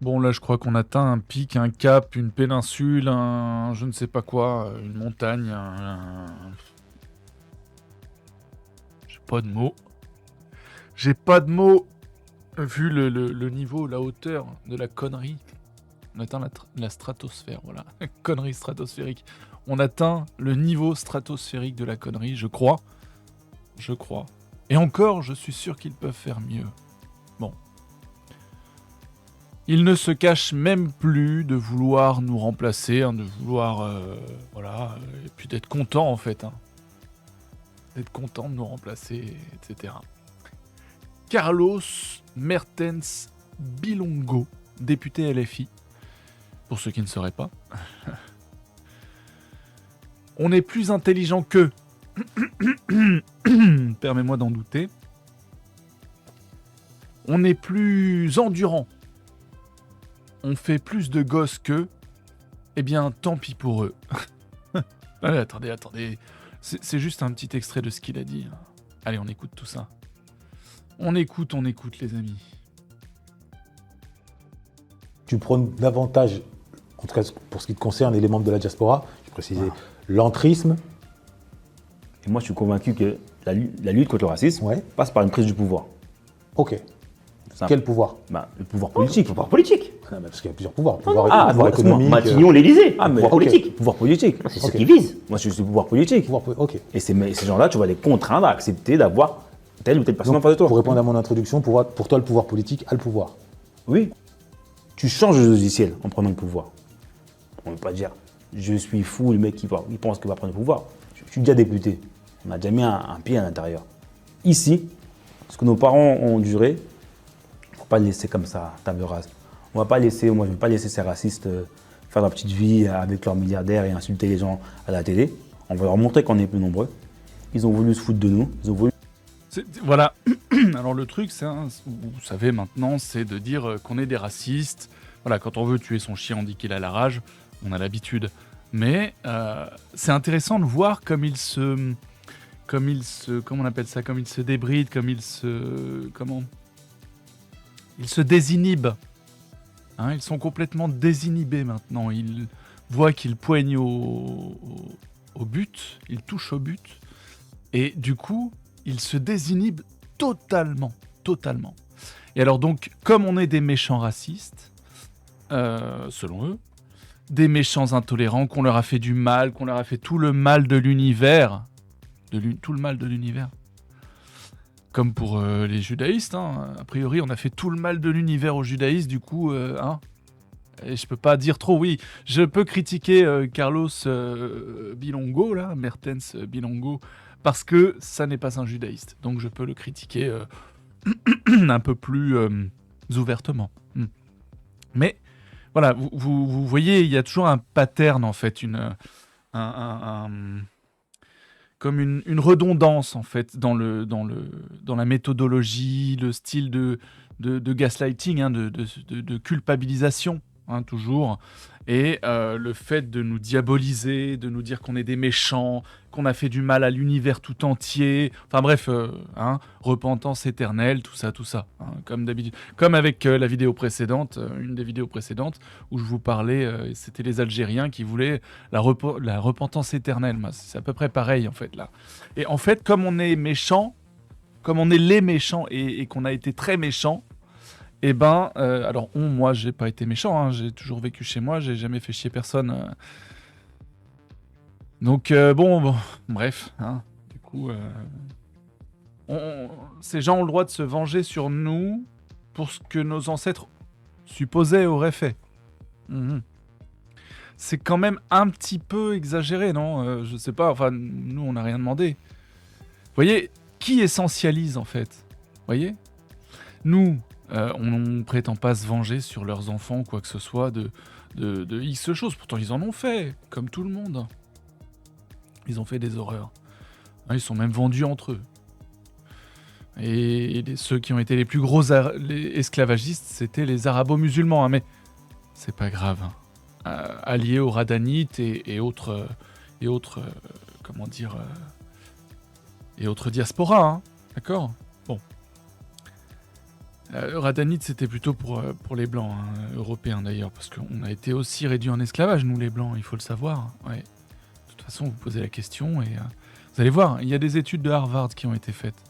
Bon, là, je crois qu'on atteint un pic, un cap, une péninsule, un je ne sais pas quoi, une montagne, j'ai pas de mots. J'ai pas de mots, vu le niveau, la hauteur de la connerie. On atteint la stratosphère, voilà. Connerie stratosphérique. On atteint le niveau stratosphérique de la connerie, je crois. Je crois. Et encore, je suis sûr qu'ils peuvent faire mieux. Bon. Ils ne se cachent même plus de vouloir nous remplacer, hein, de vouloir... voilà. Et puis d'être contents, en fait. Hein. D'être contents de nous remplacer, etc. Carlos Mertens Bilongo, député LFI. Pour ceux qui ne sauraient pas. On est plus intelligent qu'eux. Permets-moi d'en douter. On est plus endurant. On fait plus de gosses qu'eux. Eh bien, tant pis pour eux. Attendez. C'est juste un petit extrait de ce qu'il a dit. Allez, on écoute tout ça. On écoute, les amis. Tu prônes davantage, en tout cas pour ce qui te concerne et les membres de la diaspora, je précisais, l'entrisme. Et moi, je suis convaincu que la lutte contre le racisme passe par une prise du pouvoir. Ok. Quel pouvoir? Le pouvoir politique. Le pouvoir politique. Parce qu'il y a plusieurs pouvoirs. Pouvoir économique. Matignon, l'Élysée. Pouvoir politique. Pouvoir politique. C'est ce qu'ils visent. Moi, je suis le pouvoir politique. Ok. Et ces gens-là, tu vas les contraindre à accepter d'avoir telle ou telle personne en face de toi. Pour répondre à mon introduction, pour toi, le pouvoir politique a le pouvoir. Oui. Tu changes de logiciel en prenant le pouvoir. On ne peut pas dire je suis fou, le mec qui pense qu'il va prendre le pouvoir. Je suis déjà député. On a déjà mis un pied à l'intérieur. Ici, ce que nos parents ont duré, il ne faut pas le laisser comme ça, table rase. Moi, je ne vais pas laisser ces racistes faire leur petite vie avec leurs milliardaires et insulter les gens à la télé. On va leur montrer qu'on est plus nombreux. Ils ont voulu se foutre de nous. Ils ont voulu... Voilà. Alors le truc, vous savez maintenant, c'est de dire qu'on est des racistes. Voilà, quand on veut tuer son chien, on dit qu'il a la rage. On a l'habitude. Mais c'est intéressant de voir comme il se comment on appelle ça, comme il se débride, il se désinhibe. Hein, ils sont complètement désinhibés maintenant. Ils voient qu'ils poignent au but, ils touchent au but. Et du coup, ils se désinhibent totalement. Et alors donc, comme on est des méchants racistes, selon eux, des méchants intolérants, qu'on leur a fait du mal, qu'on leur a fait tout le mal de l'univers, tout le mal de l'univers, comme pour les judaïstes, hein. A priori on a fait tout le mal de l'univers aux judaïstes, du coup, hein. Et je peux pas dire trop, oui, je peux critiquer Carlos Bilongo, là, Mertens Bilongo, parce que ça n'est pas un judaïste, donc je peux le critiquer un peu plus ouvertement. Mais voilà, vous voyez, il y a toujours un pattern en fait, comme une redondance en fait dans la méthodologie, le style de gaslighting, hein, de culpabilisation, hein, toujours, et le fait de nous diaboliser, de nous dire qu'on est des méchants, qu'on a fait du mal à l'univers tout entier, enfin bref, hein, repentance éternelle, tout ça, hein, comme d'habitude, comme avec la vidéo précédente, une des vidéos précédentes où je vous parlais, c'était les Algériens qui voulaient la repentance éternelle. C'est à peu près pareil en fait là. Et en fait, comme on est méchant, comme on est les méchants et qu'on a été très méchants, eh ben, alors moi j'ai pas été méchant, hein, j'ai toujours vécu chez moi, j'ai jamais fait chier personne. Donc bon, bref, hein, du coup, ces gens ont le droit de se venger sur nous pour ce que nos ancêtres supposaient auraient fait. Mhm. C'est quand même un petit peu exagéré, non? Je sais pas, enfin, nous on n'a rien demandé. Vous voyez, qui essentialise en fait? Vous voyez? Nous, on ne prétend pas se venger sur leurs enfants ou quoi que ce soit de X choses. Pourtant, ils en ont fait, comme tout le monde. Ils ont fait des horreurs. Ils sont même vendus entre eux. Et ceux qui ont été les plus gros les esclavagistes, c'était les arabo-musulmans. Hein, mais c'est pas grave. Hein. Alliés aux radanites et autres... comment dire... et autres diasporas. Hein, d'accord? Bon. Radanite, c'était plutôt pour les Blancs, hein, européens d'ailleurs, parce qu'on a été aussi réduits en esclavage, nous les Blancs, il faut le savoir. Ouais. De toute façon, vous posez la question et vous allez voir, il y a des études de Harvard qui ont été faites.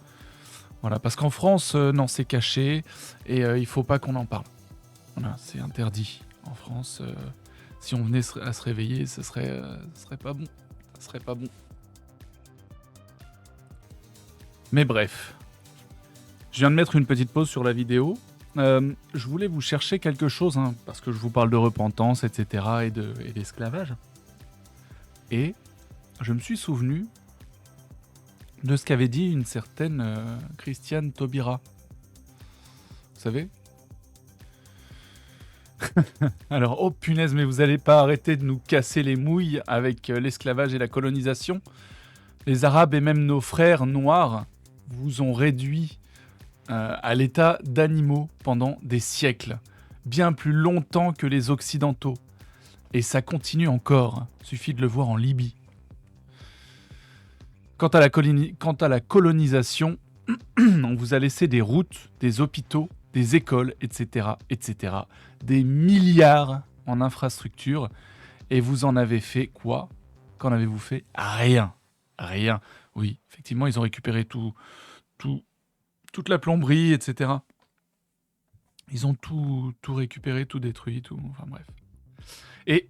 Voilà, parce qu'en France, non, c'est caché et il faut pas qu'on en parle. Voilà, c'est interdit. En France, si on venait à se réveiller, ce serait pas bon. Ça serait pas bon. Mais bref. Je viens de mettre une petite pause sur la vidéo. Je voulais vous chercher quelque chose, hein, parce que je vous parle de repentance, etc. et d'esclavage. Et je me suis souvenu de ce qu'avait dit une certaine Christiane Taubira. Vous savez? Alors, oh punaise, mais vous allez pas arrêter de nous casser les mouilles avec l'esclavage et la colonisation. Les Arabes et même nos frères noirs vous ont réduit à l'état d'animaux pendant des siècles, bien plus longtemps que les Occidentaux. Et ça continue encore, suffit de le voir en Libye. Quant à la colonisation, on vous a laissé des routes, des hôpitaux, des écoles, etc., etc. Des milliards en infrastructures. Et vous en avez fait quoi? Qu'en avez-vous fait? Rien. Rien. Oui, effectivement, ils ont récupéré toute la plomberie, etc. Ils ont tout récupéré, tout détruit, tout. Enfin bref. Et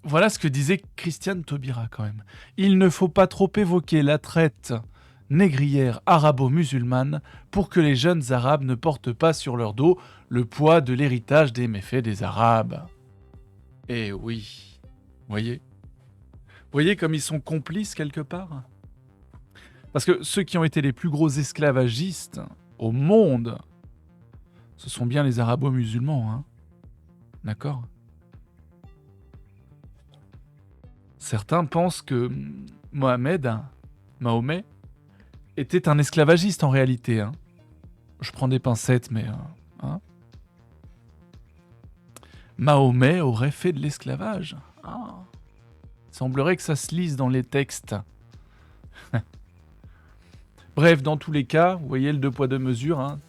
voilà ce que disait Christiane Taubira quand même. Il ne faut pas trop évoquer la traite négrière arabo-musulmane pour que les jeunes arabes ne portent pas sur leur dos le poids de l'héritage des méfaits des arabes. Eh oui. Voyez comme ils sont complices quelque part? Parce que ceux qui ont été les plus gros esclavagistes au monde, ce sont bien les arabo-musulmans, hein. D'accord? Certains pensent que Mahomet, était un esclavagiste en réalité, hein. Je prends des pincettes, mais... hein. Mahomet aurait fait de l'esclavage. Ah. Il semblerait que ça se lise dans les textes. Bref, dans tous les cas, vous voyez le deux poids deux mesures. Hein.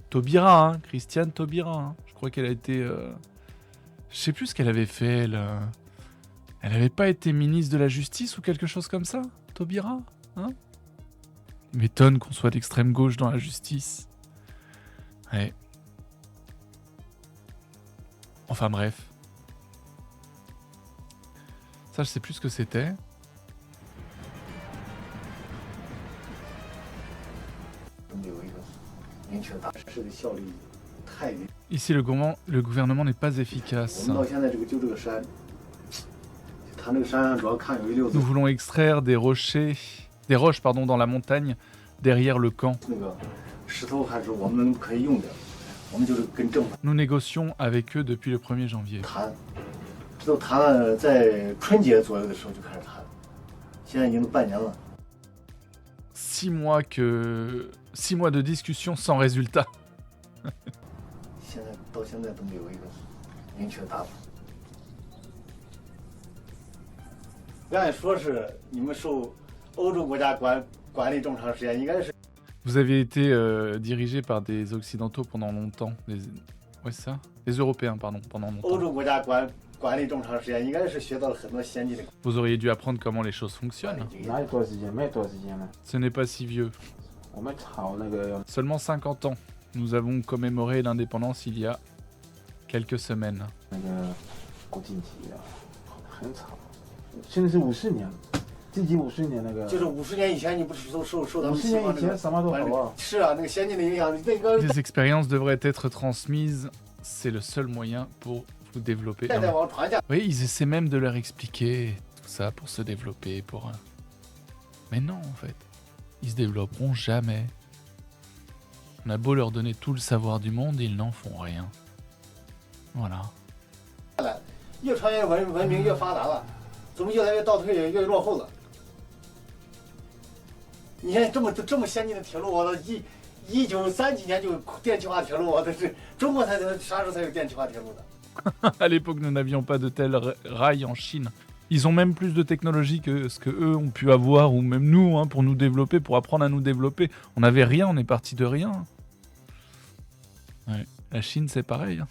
Taubira, hein, Christiane Taubira. Hein. Je crois qu'elle a été... Je sais plus ce qu'elle avait fait. Elle n'avait pas été ministre de la Justice ou quelque chose comme ça, Taubira, hein? Il m'étonne qu'on soit d'extrême gauche dans la justice. Ouais. Enfin bref. Ça, je sais plus ce que c'était. Ici, le gouvernement n'est pas efficace. Nous voulons extraire des roches dans la montagne derrière le camp. Nous négocions avec eux depuis le 1er janvier. 6 mois de discussion sans résultat. 到现在都没有一个明确答复。刚才说是你们受欧洲国家管理这么长时间，应该是。Vous avez été dirigé par des Occidentaux pendant longtemps. Ouais, c'est ça. Les Européens, pardon, pendant longtemps. 欧洲国家管理这么长时间，应该是学到了很多先进的。Vous auriez dû apprendre comment les choses fonctionnent. 哪有多少时间？没有多少时间了。 Ce n'est pas si vieux. 我们炒那个 Seulement 50 ans. Nous avons commémoré l'indépendance il y a quelques semaines. 那个国境题啊，很吵。现在是50年，自己50年那个。就是50年以前，你不是受他们50年以前什么都好啊。是啊，那个先进的影响，那个。 Des expériences devraient être transmises. C'est le seul moyen pour vous développer. Oui, ils essaient même de leur expliquer tout ça pour se développer, pour. Mais non, en fait, ils se développeront jamais. On a beau leur donner tout le savoir du monde, ils n'en font rien. Voilà. 越穿越文明越发达了，怎么越来越倒退，越落后了？你看这么先进的铁路，我都1930几年就有电气化铁路，我都是中国啥时候才有电气化铁路的？ À l'époque, nous n'avions pas de tels rails en Chine. Ils ont même plus de technologie que ce que eux ont pu avoir, ou même nous, hein, pour nous développer, pour apprendre à nous développer. On n'avait rien, on est parti de rien. Ouais. La Chine, c'est pareil. Hein.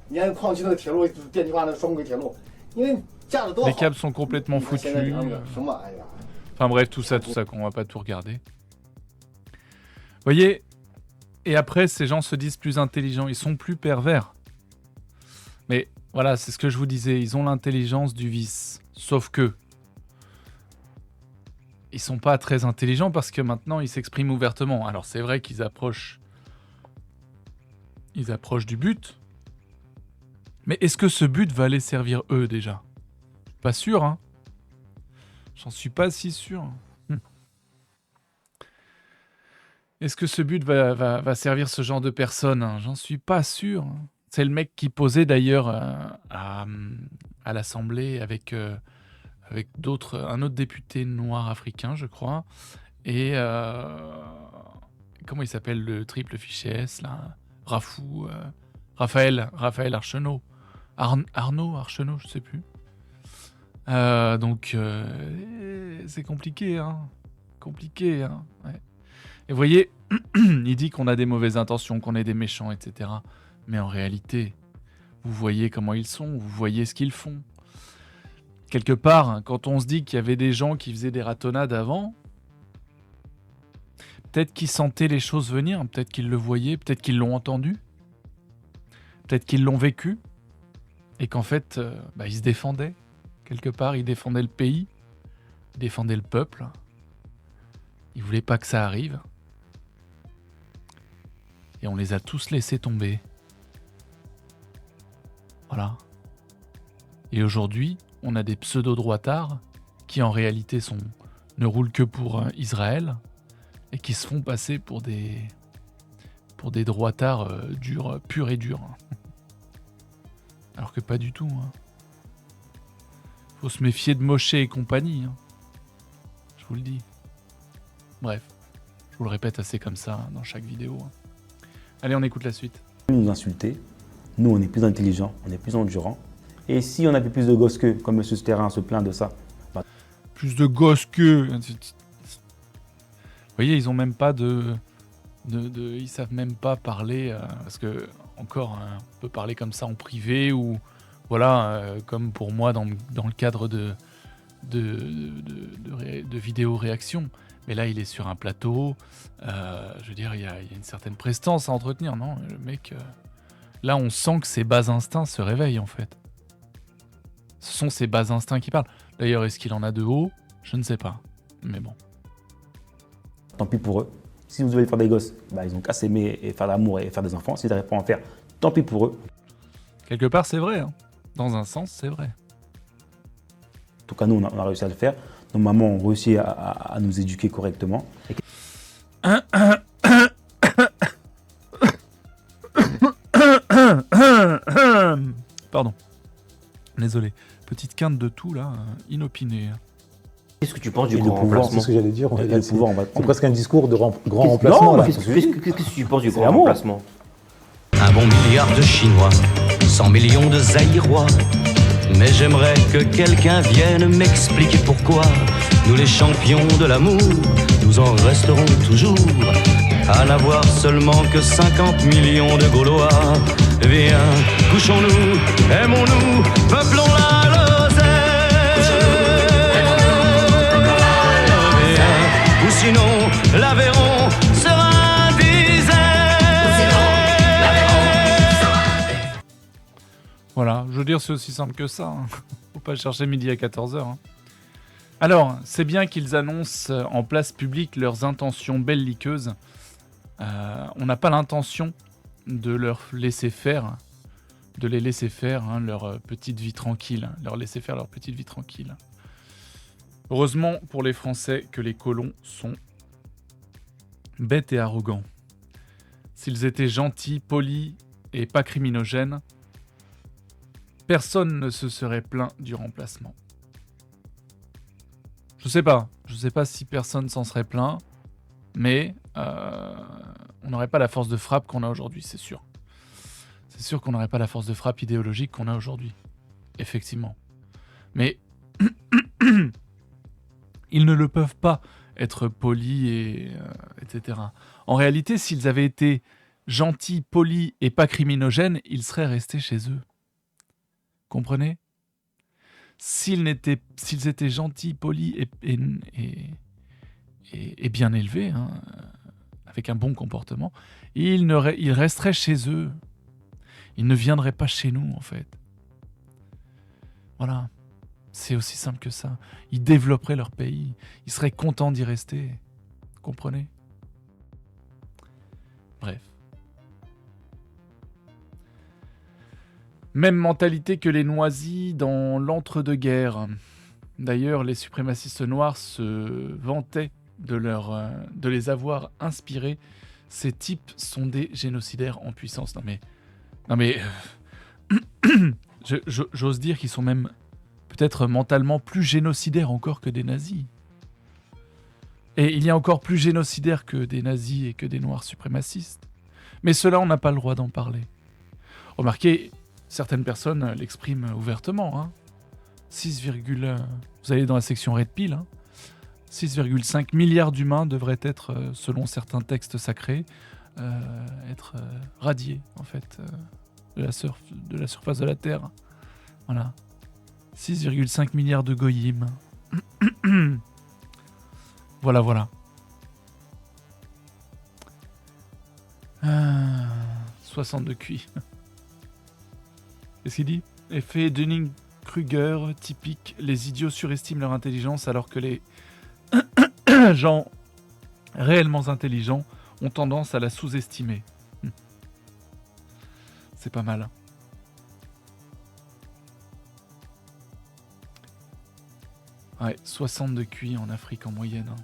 你看矿区那个铁路，电气化那个双轨铁路，因为架的多好。 Les câbles sont complètement 你看现在 foutus. 这个什么，哎呀， Enfin bref, tout ça, qu'on va pas tout regarder. Vous voyez, et après, ces gens se disent plus intelligents, ils sont plus pervers. Mais voilà, c'est ce que je vous disais, ils ont l'intelligence du vice. Sauf que, ils sont pas très intelligents parce que maintenant, ils s'expriment ouvertement. Alors c'est vrai qu'ils approchent du but. Mais est-ce que ce but va les servir eux déjà? Pas sûr, hein. J'en suis pas si sûr. Est-ce que ce but va servir ce genre de personnes, hein? J'en suis pas sûr. C'est le mec qui posait d'ailleurs à l'Assemblée avec d'autres, un autre député noir africain, je crois. Et comment il s'appelle le triple fichier S là? Rafou, Raphaël Archenot. Arnaud Archenot, je sais plus. Donc c'est compliqué, hein. Compliqué, hein. Ouais. Et vous voyez, il dit qu'on a des mauvaises intentions, qu'on est des méchants, etc. Mais en réalité, vous voyez comment ils sont, vous voyez ce qu'ils font. Quelque part, quand on se dit qu'il y avait des gens qui faisaient des ratonnades avant, peut-être qu'ils sentaient les choses venir, peut-être qu'ils le voyaient, peut-être qu'ils l'ont entendu, peut-être qu'ils l'ont vécu, et qu'en fait, ils se défendaient. Quelque part, ils défendaient le pays, ils défendaient le peuple. Ils voulaient pas que ça arrive. Et on les a tous laissés tomber. Voilà. Et aujourd'hui, on a des pseudo-droitards qui en réalité ne roulent que pour Israël et qui se font passer pour des droitards durs, purs et durs. Alors que pas du tout. Hein. Faut se méfier de Moshe et compagnie. Hein. Je vous le dis. Bref, je vous le répète assez comme ça dans chaque vidéo. Hein. Allez, on écoute la suite. Nous insulter, nous on est plus intelligents, on est plus endurants. Et si on avait plus de gosses qu'eux, comme M. Sterrin se plaint de ça. Plus de gosses qu'eux. Vous voyez, ils ont même pas ils savent même pas parler, parce que, encore, on peut parler comme ça en privé, ou voilà, comme pour moi dans le cadre de vidéo réaction. Mais là, il est sur un plateau. Je veux dire, il y a une certaine prestance à entretenir, non? Le mec, là, on sent que ses bas instincts se réveillent, en fait. Ce sont ses bas instincts qui parlent. D'ailleurs, est-ce qu'il en a de haut? Je ne sais pas. Mais bon. Tant pis pour eux. Si vous devez faire des gosses, ils ont qu'à s'aimer et faire l'amour et faire des enfants. S'ils n'arrivent pas à en faire, tant pis pour eux. Quelque part, c'est vrai. Hein. Dans un sens, c'est vrai. En tout cas, nous, on a réussi à le faire. Nos mamans ont réussi à nous éduquer correctement. Pardon. Désolé. Petite quinte de tout, là, inopinée. Qu'est-ce que tu penses du Et le grand pouvoir, C'est remplacement ce que j'allais dire. Et le pouvoir, on va C'est presque un discours de grand Qu'est-ce- remplacement. non, là. qu'est-ce Qu'est-ce que tu penses du grand l'amour. remplacement? Un bon milliard de Chinois, 100 millions de Zaïrois. Mais j'aimerais que quelqu'un vienne m'expliquer pourquoi nous les champions de l'amour, nous en resterons toujours à n'avoir seulement que 50 millions de Gaulois. Viens, couchons-nous, aimons-nous, peuplons la Lozère. Viens, ou sinon l'Aveyron sera un désert. Voilà, je veux dire, c'est aussi simple que ça. Hein. Faut pas chercher midi à 14h. Hein. Alors, c'est bien qu'ils annoncent en place publique leurs intentions belliqueuses. On n'a pas l'intention de leur laisser faire, de les laisser faire hein, leur petite vie tranquille, leur laisser faire leur petite vie tranquille. Heureusement pour les Français que les colons sont bêtes et arrogants. S'ils étaient gentils, polis et pas criminogènes, personne ne se serait plaint du remplacement. Je sais pas si personne s'en serait plaint, mais on n'aurait pas la force de frappe qu'on a aujourd'hui, c'est sûr. C'est sûr qu'on n'aurait pas la force de frappe idéologique qu'on a aujourd'hui. Effectivement. Mais ils ne le peuvent pas être polis, etc. En réalité, s'ils avaient été gentils, polis et pas criminogènes, ils seraient restés chez eux. Comprenez ? S'ils étaient gentils, polis et bien élevés, hein, avec un bon comportement, ils resteraient chez eux. Ils ne viendraient pas chez nous, en fait. Voilà. C'est aussi simple que ça. Ils développeraient leur pays. Ils seraient contents d'y rester. Comprenez ? Bref. Même mentalité que les Noisis dans l'entre-deux-guerres. D'ailleurs, les suprémacistes noirs se vantaient de les avoir inspirés. Ces types sont des génocidaires en puissance. Non mais, j'ose dire qu'ils sont même peut-être mentalement plus génocidaires encore que des nazis. Et il y a encore plus génocidaires que des nazis et que des noirs suprémacistes. Mais cela, on n'a pas le droit d'en parler. Remarquez, certaines personnes l'expriment ouvertement. Hein. Vous allez dans la section Red Pill. Hein. 6,5 milliards d'humains devraient être, selon certains textes sacrés, être radiés, en fait, de la surface de la Terre. Voilà. 6,5 milliards de goyim. Voilà. 60 de QI. Qu'est-ce qu'il dit ? Effet Dunning-Kruger typique. Les idiots surestiment leur intelligence alors que les gens réellement intelligents ont tendance à la sous-estimer. C'est pas mal. Ouais, 60 de QI en Afrique en moyenne. Hein.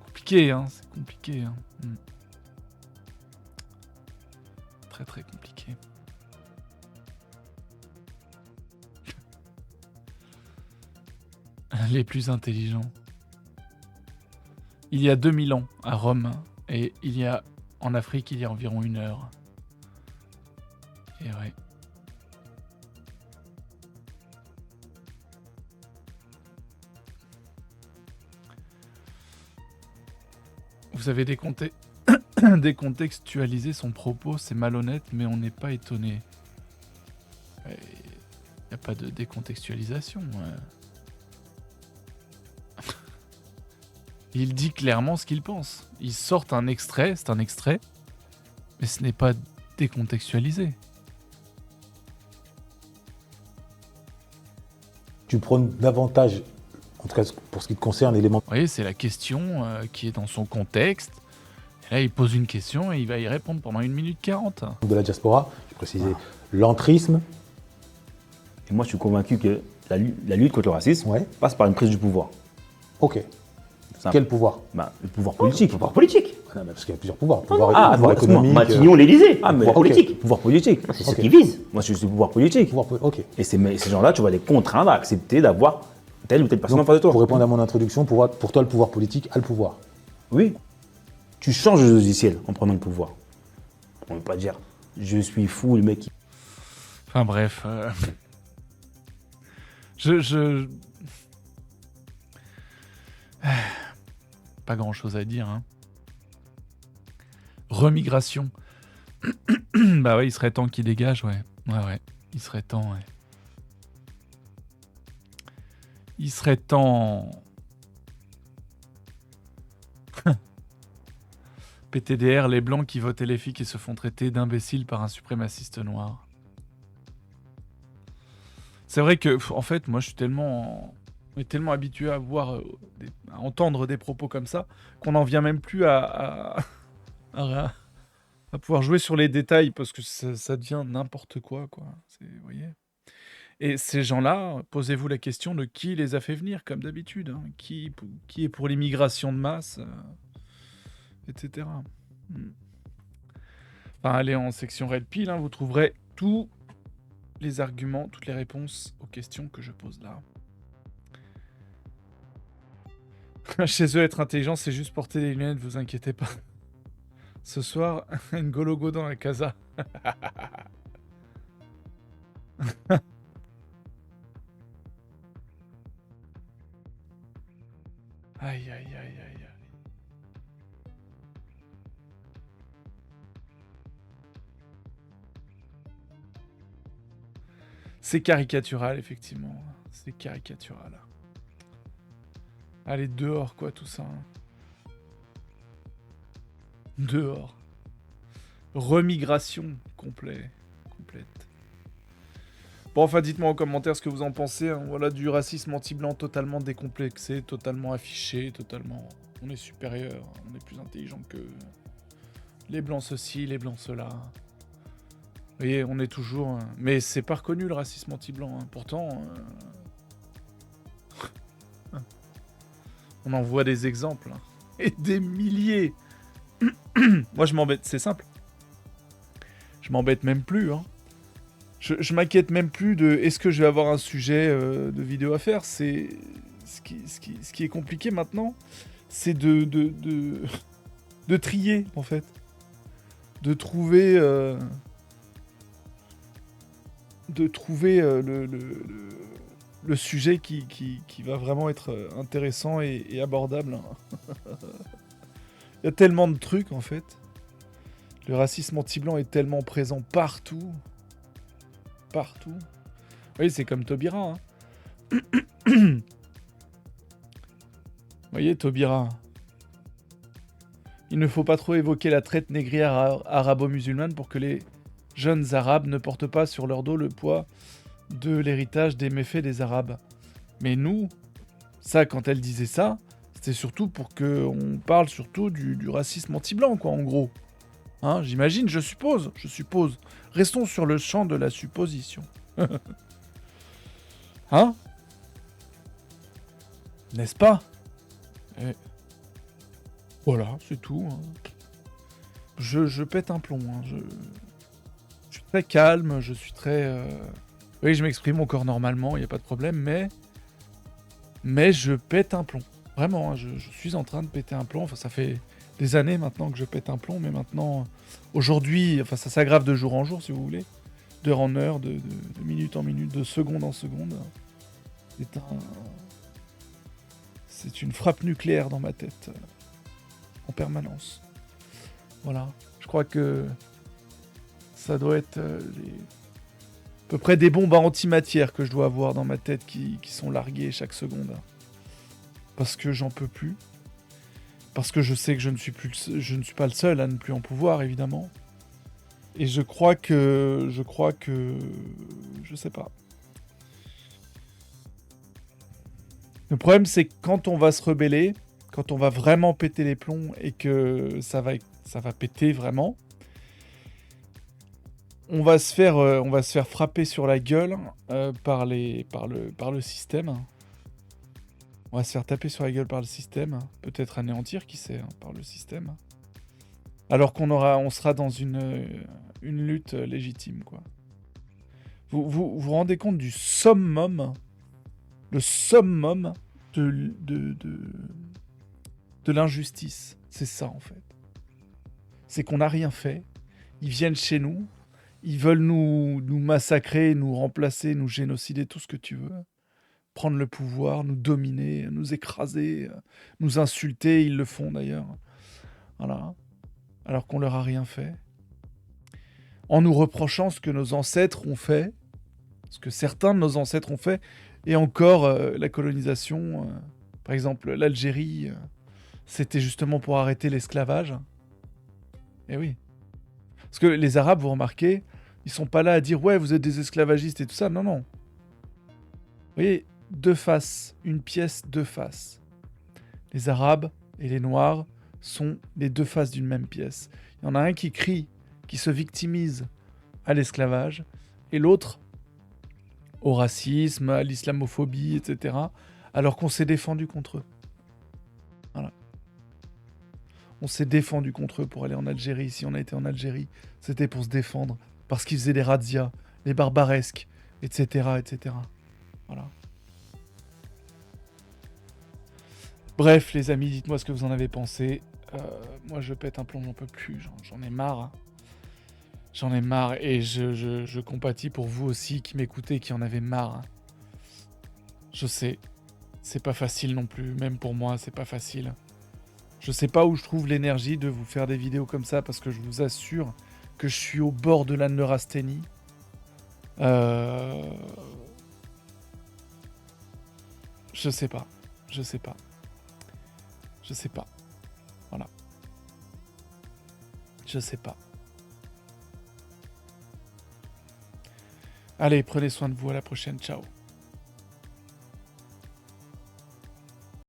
Compliqué, hein, c'est compliqué. Hein. Très très compliqué. Les plus intelligents. Il y a 2000 ans à Rome, et en Afrique, il y a environ 1 heure. Et ouais. Vous avez décontextualisé son propos, c'est malhonnête, mais on n'est pas étonné. Il n'y a pas de décontextualisation. Il dit clairement ce qu'il pense. Il sort un extrait, c'est un extrait, mais ce n'est pas décontextualisé. Tu prônes davantage, en tout cas pour ce qui te concerne, l'élément Vous voyez, c'est la question qui est dans son contexte. Et là, il pose une question et il va y répondre pendant 1 minute 40. de la diaspora. Je précisais l'entrisme. Et moi, je suis convaincu que la lutte contre le racisme passe par une prise du pouvoir. Ok. Simple. Quel pouvoir? Le pouvoir politique. Le pouvoir politique. Non, mais parce qu'il y a plusieurs pouvoirs. Pouvoir économique. Matignon, l'Élysée. Pouvoir politique. Pouvoir politique. C'est ce qu'ils visent. Moi, je suis pouvoir politique. Ok. Et ces gens-là, tu vas les contraindre à accepter d'avoir telle ou telle personne en face de toi. Pour répondre à mon introduction, pour toi, le pouvoir politique a le pouvoir. Oui. Tu changes le logiciel en prenant le pouvoir. On ne peut pas dire je suis fou, le mec qui. Enfin bref. Pas grand chose à dire. Hein. Remigration. Bah ouais, il serait temps qu'il dégage, ouais. Ouais. Il serait temps, ouais. Il serait temps. PTDR, les blancs qui votent LFI qui se font traiter d'imbéciles par un suprémaciste noir. C'est vrai que, en fait, moi, on est tellement habitué à entendre des propos comme ça qu'on n'en vient même plus à pouvoir jouer sur les détails parce que ça devient n'importe quoi. Vous voyez. Et ces gens-là, posez-vous la question de qui les a fait venir, comme d'habitude. Hein. Qui est pour l'immigration de masse, etc. Enfin, allez en section Red Pill, hein, vous trouverez tous les arguments, toutes les réponses aux questions que je pose là. Chez eux, être intelligent, c'est juste porter des lunettes, vous inquiétez pas. Ce soir, une gologo dans la casa. Aïe. C'est caricatural, effectivement. C'est caricatural. Allez, dehors, quoi, tout ça. Dehors. Remigration complète. Bon, enfin, dites-moi en commentaire ce que vous en pensez. Hein. Voilà, du racisme anti-blanc totalement décomplexé, totalement affiché, totalement... On est supérieur, on est plus intelligent que... Les blancs ceci, les blancs cela. Vous voyez, on est toujours... Mais c'est pas reconnu, le racisme anti-blanc. Hein. Pourtant... On en voit des exemples. Hein. Et des milliers. Moi, je m'embête, c'est simple. Je m'embête même plus. Hein. Je m'inquiète même plus de est-ce que je vais avoir un sujet de vidéo à faire. C'est ce qui est compliqué maintenant, c'est de trier en fait, de trouver le sujet qui va vraiment être intéressant et abordable. Il y a tellement de trucs en fait. Le racisme anti-blanc est tellement présent partout. Partout. Oui, c'est comme Taubira. Hein. Vous voyez, Taubira. Il ne faut pas trop évoquer la traite négrière arabo-musulmane pour que les jeunes arabes ne portent pas sur leur dos le poids de l'héritage des méfaits des arabes. Mais nous, ça, quand elle disait ça, c'était surtout pour qu'on parle surtout du racisme anti-blanc, quoi, en gros. Hein, j'imagine, je suppose. Restons sur le champ de la supposition. Hein? N'est-ce pas? Et... Voilà, c'est tout. Hein. Je pète un plomb. Hein. Je suis très calme, je suis très... Oui, je m'exprime encore normalement, il n'y a pas de problème, mais je pète un plomb. Vraiment, hein, je suis en train de péter un plomb. Enfin, ça fait des années maintenant que je pète un plomb, mais maintenant, aujourd'hui, enfin, ça s'aggrave de jour en jour, si vous voulez. D'heure en heure, de minute en minute, de seconde en seconde. C'est une frappe nucléaire dans ma tête, en permanence. Voilà. Je crois que ça doit être à peu près des bombes à antimatière que je dois avoir dans ma tête qui sont larguées chaque seconde. Parce que j'en peux plus. Parce que je sais que je ne suis pas le seul à ne plus en pouvoir, évidemment. Et je crois que... Je sais pas. Le problème, c'est que quand on va se rebeller, quand on va vraiment péter les plombs et que ça va péter vraiment, on va se faire frapper sur la gueule par le système. On va se faire taper sur la gueule par le système, peut-être anéantir, qui sait, hein, par le système. Alors on sera dans une lutte légitime, quoi. Vous rendez compte du summum, le summum de l'injustice. C'est ça, en fait. C'est qu'on n'a rien fait. Ils viennent chez nous. Ils veulent nous massacrer, nous remplacer, nous génocider, tout ce que tu veux. Prendre le pouvoir, nous dominer, nous écraser, nous insulter. Ils le font, d'ailleurs. Voilà. Alors qu'on leur a rien fait. En nous reprochant ce que nos ancêtres ont fait. Ce que certains de nos ancêtres ont fait. Et encore, la colonisation, par exemple, l'Algérie, c'était justement pour arrêter l'esclavage. Eh oui. Parce que les Arabes, vous remarquez, ils sont pas là à dire « Ouais, vous êtes des esclavagistes et tout ça ». Non, non. Vous voyez, deux faces. Une pièce, deux faces. Les Arabes et les Noirs sont les deux faces d'une même pièce. Il y en a un qui crie, qui se victimise à l'esclavage, et l'autre au racisme, à l'islamophobie, etc. Alors qu'on s'est défendu contre eux. Voilà. On s'est défendu contre eux pour aller en Algérie. Si on a été en Algérie, c'était pour se défendre. Parce qu'ils faisaient des razzias, des barbaresques, etc., etc. Voilà. Bref, les amis, dites-moi ce que vous en avez pensé. Moi, je pète un plomb, j'en peux plus. J'en ai marre. Hein. J'en ai marre et je compatis pour vous aussi qui m'écoutez, qui en avez marre. Hein. Je sais, c'est pas facile non plus. Même pour moi, c'est pas facile. Je sais pas où je trouve l'énergie de vous faire des vidéos comme ça parce que je vous assure que je suis au bord de la neurasthénie. Je sais pas. Voilà. Je sais pas. Allez, prenez soin de vous, à la prochaine, ciao.